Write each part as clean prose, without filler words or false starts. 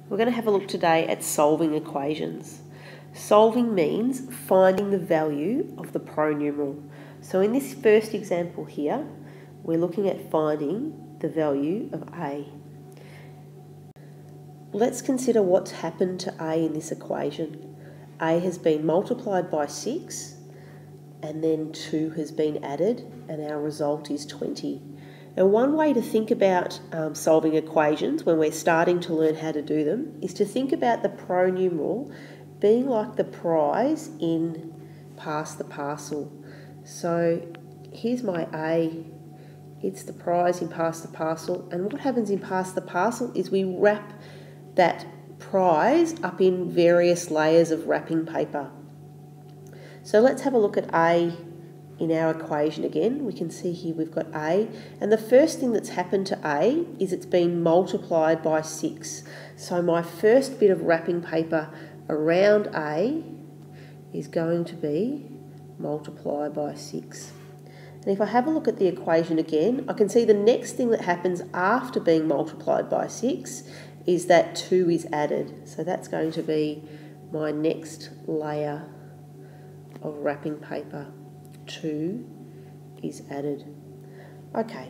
We're going to have a look today at solving equations. Solving means finding the value of the pronumeral. So in this first example here, we're looking at finding the value of a. Let's consider what's happened to a in this equation. A has been multiplied by 6, and then 2 has been added, and our result is 20. Now, one way to think about solving equations when we're starting to learn how to do them is to think about the pronumeral being like the prize in Pass the Parcel. So here's my A, it's the prize in Pass the Parcel, and what happens in Pass the Parcel is we wrap that prize up in various layers of wrapping paper. So let's have a look at A in our equation again. We can see here we've got A, and the first thing that's happened to A is it's been multiplied by 6. So my first bit of wrapping paper around A is going to be multiply by 6. And if I have a look at the equation again, I can see the next thing that happens after being multiplied by 6 is that 2 is added. So that's going to be my next layer of wrapping paper. 2 is added. Okay,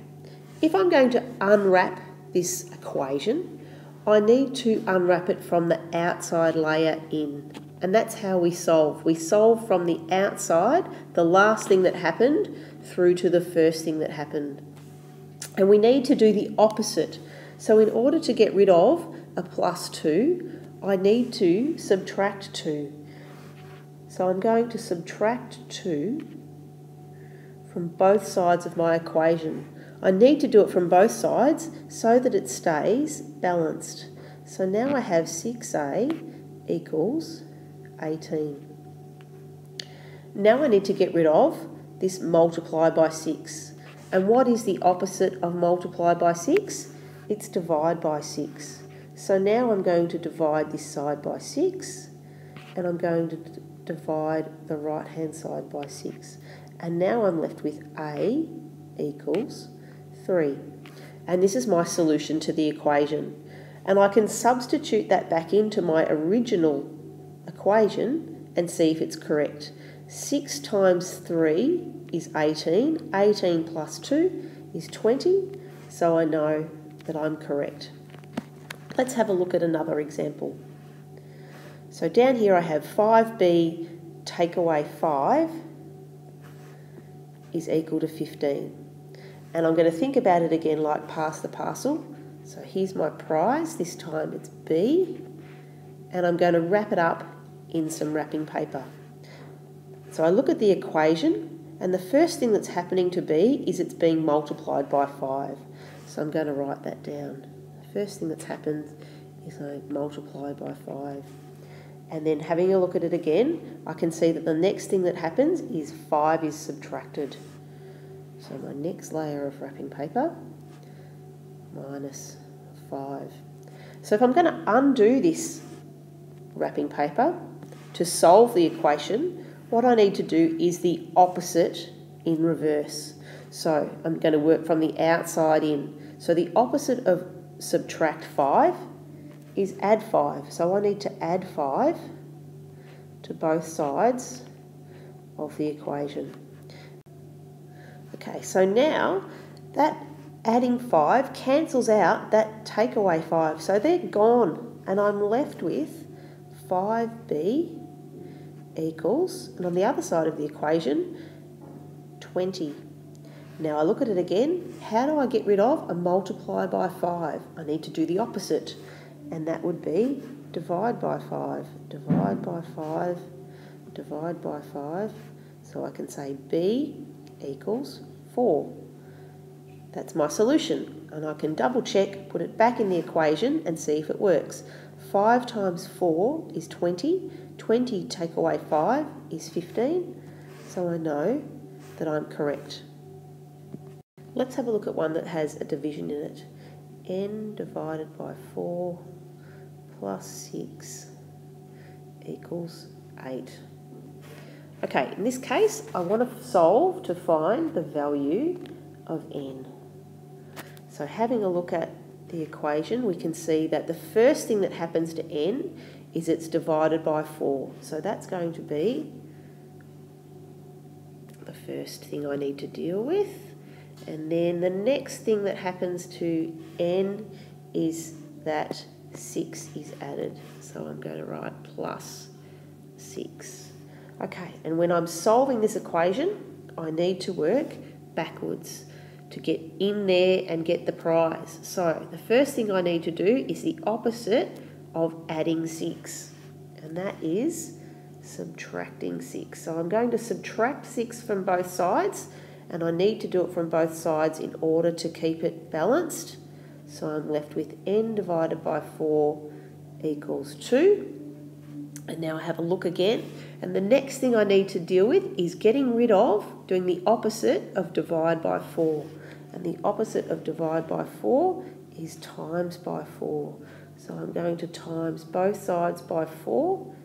if I'm going to unwrap this equation, I need to unwrap it from the outside layer in. And that's how we solve. We solve from the outside, the last thing that happened, through to the first thing that happened. And we need to do the opposite. So in order to get rid of a plus 2, I need to subtract 2. So I'm going to subtract 2 from both sides of my equation. I need to do it from both sides so that it stays balanced. So now I have 6a equals 18. Now I need to get rid of this multiply by 6. And what is the opposite of multiply by 6? It's divide by 6. So now I'm going to divide this side by 6, and I'm going to divide the right hand side by 6. And now I'm left with a equals 3. And this is my solution to the equation. And I can substitute that back into my original equation and see if it's correct. 6 times 3 is 18. 18 plus 2 is 20. So I know that I'm correct. Let's have a look at another example. So down here I have 5b take away 5 is equal to 15. And I'm going to think about it again like Pass the Parcel. So here's my prize, this time it's B, and I'm going to wrap it up in some wrapping paper. So I look at the equation, and the first thing that's happening to B is it's being multiplied by 5. So I'm going to write that down. The first thing that's happened is I multiply by 5. And then having a look at it again, I can see that the next thing that happens is 5 is subtracted. So my next layer of wrapping paper, minus 5. So if I'm going to undo this wrapping paper to solve the equation, what I need to do is the opposite in reverse. So I'm going to work from the outside in. So the opposite of subtract 5 is add 5. So I need to add 5 to both sides of the equation. Okay, so now that adding 5 cancels out that take away 5. So they're gone, and I'm left with 5b equals, and on the other side of the equation, 20. Now I look at it again. How do I get rid of a multiply by 5? I need to do the opposite. And that would be divide by 5, divide by 5, divide by 5. So I can say B equals 4. That's my solution. And I can double check, put it back in the equation and see if it works. 5 times 4 is 20. 20 take away 5 is 15. So I know that I'm correct. Let's have a look at one that has a division in it. N divided by 4 plus 6 equals 8. Okay, in this case, I want to solve to find the value of n. So having a look at the equation, we can see that the first thing that happens to n is it's divided by 4. So that's going to be the first thing I need to deal with. And then the next thing that happens to n is that 6 is added. So I'm going to write plus 6. Okay, and when I'm solving this equation, I need to work backwards to get in there and get the prize. So the first thing I need to do is the opposite of adding 6, and that is subtracting 6. So I'm going to subtract 6 from both sides, and I need to do it from both sides in order to keep it balanced. So I'm left with n divided by 4 equals 2. And now I have a look again, and the next thing I need to deal with is getting rid of, doing the opposite of divide by 4. And the opposite of divide by 4 is times by 4. So I'm going to times both sides by 4,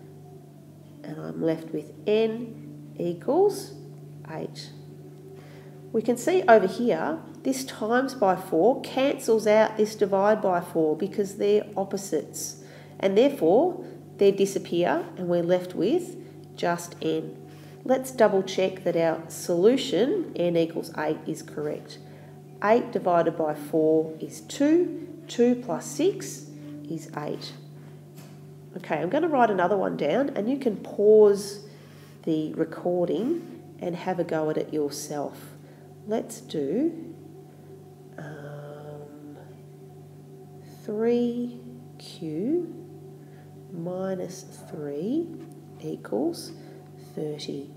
and I'm left with n equals 8. We can see over here, this times by 4 cancels out this divide by 4 because they're opposites, and therefore they disappear and we're left with just n. Let's double check that our solution, n equals 8, is correct. 8 divided by 4 is 2. 2 plus 6 is 8. Okay, I'm going to write another one down, and you can pause the recording and have a go at it yourself. Let's do 3q minus 3 equals 30.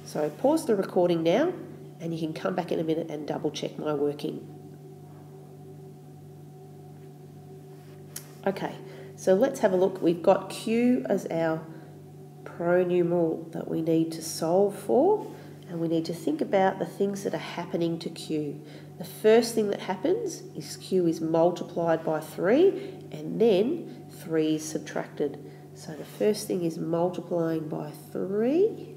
So pause the recording now, and you can come back in a minute and double check my working. Okay, so let's have a look. We've got q as our pronumeral that we need to solve for, and we need to think about the things that are happening to q. The first thing that happens is q is multiplied by 3, and then 3 is subtracted. So the first thing is multiplying by 3,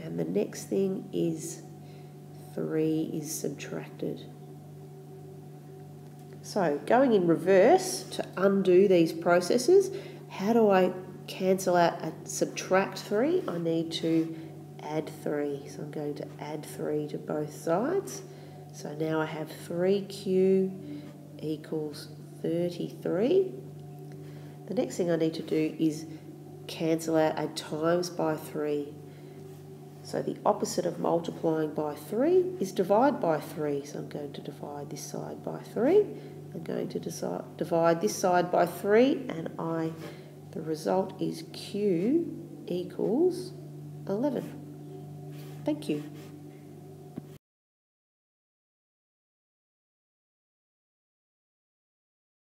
and the next thing is 3 is subtracted. So going in reverse to undo these processes, how do I cancel out a subtract 3? I need to add 3. So I'm going to add 3 to both sides. So now I have 3q equals 33. The next thing I need to do is cancel out a times by 3. So the opposite of multiplying by 3 is divide by 3. So I'm going to divide this side by 3. I'm going to divide this side by 3, and the result is q equals 11. Thank you.